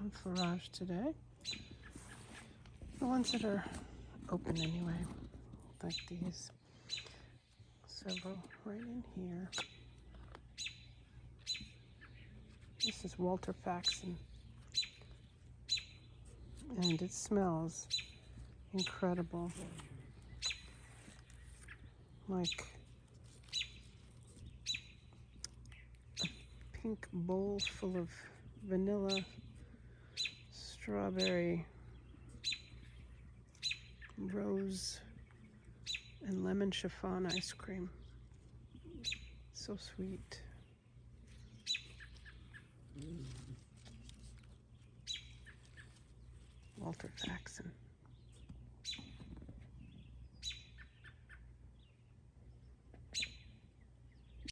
Enfleurage today. The ones that are open anyway, like these. Several right in here. This is Walter Faxon, and it smells incredible, like a pink bowl full of vanilla, strawberry, rose, and lemon chiffon ice cream. So sweet. Walter Faxon.